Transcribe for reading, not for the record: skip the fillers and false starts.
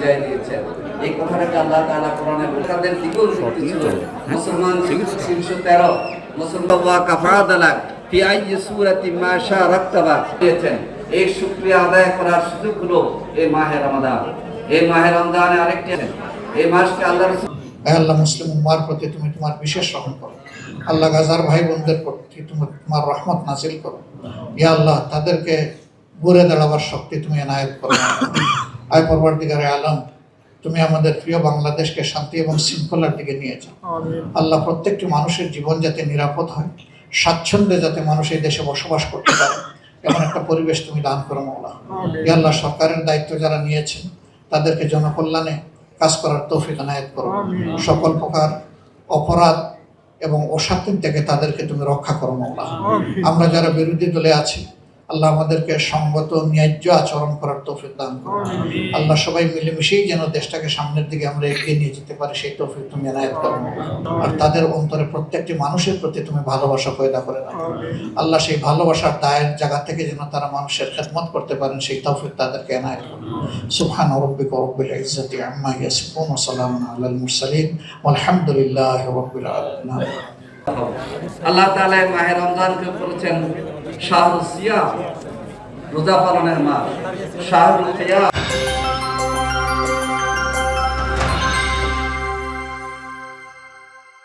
বুঝাই দিয়েছেন। এই কথাটাকে আল্লাহ তাআলা কোরআনে তাদের দিকেও শক্তি ছিল। মুসলমান 313 মুসলমান ওয়া কাফাদালাক ফি আইয়ি সূরাতি মা শারাকতাবা দিয়েছেন। এই শুকরিয়া আদায় করার সুযোগ হলো এই মাহে রমাদান। এই মাহে রমজানে আরেকটি এই মাসকে আল্লাহ রাসূল আল্লাহ মুসলিম উম্মার প্রতি তুমি তোমার বিশেষ রহম করো। আল্লাহ গাজার ভাই বোনদের প্রতি তুমি তোমার রহমত নাজিল করো। ইয়া আল্লাহ তাদেরকে ঘুরে দাঁড়াবার শক্তি তুমি এনায়েত করো। আয় পরবর্তীকারে আলম, তুমি আমাদের প্রিয় বাংলাদেশকে শান্তি এবং শৃঙ্খলার দিকে নিয়ে যাও। আল্লাহ প্রত্যেকটি মানুষের জীবন যাতে নিরাপদ হয়, স্বাচ্ছন্দ্যে যাতে মানুষ এই দেশে বসবাস করতে পারে এমন একটা পরিবেশ তুমি দান করো মওলা। ইয়া আল্লাহ সরকারের দায়িত্ব যারা নিয়েছেন তাদেরকে জনকল্যাণে কাজ করার তৌফিক এনায়েত করো। সকল প্রকার অপরাধ এবং অশান্তি থেকে তাদেরকে তুমি রক্ষা করো মওলা। আমরা যারা বিরোধী দলে আছি আল্লাহ আমাদেরকে সঙ্গত ন্যায্য আচরণ করার তৌফিক দান করো। আল্লাহ সবাই মিলেমিশেই যেন দেশটাকে সামনের দিকে আমরা এগিয়ে নিয়ে যেতে পারি সেই তৌফিক তুমি এনায়েত করো। আর তাদের অন্তরে প্রত্যেকটি মানুষের প্রতি তুমি ভালোবাসা পয়দা করে রাখো। আল্লাহ সেই ভালোবাসার দায়ের জায়গা থেকে যেন তারা মানুষের খেদমত করতে পারেন সেই তৌফিক তাদেরকে এনায়েত করো। সুবহান রাব্বিকা রাব্বিল ইজ্জাতি আম্মা ইয়াসিফুন ওয়া সালামুন আলাল মুরসালিন ওয়ালহামদুলিল্লাহি রাব্বিল আলামিন। আল্লাহ তাআলা মাহে রমজানকে বলেছেন শাহরুল সিয়াম, রোজা পালনের মাস, শাহরুল কিয়াম।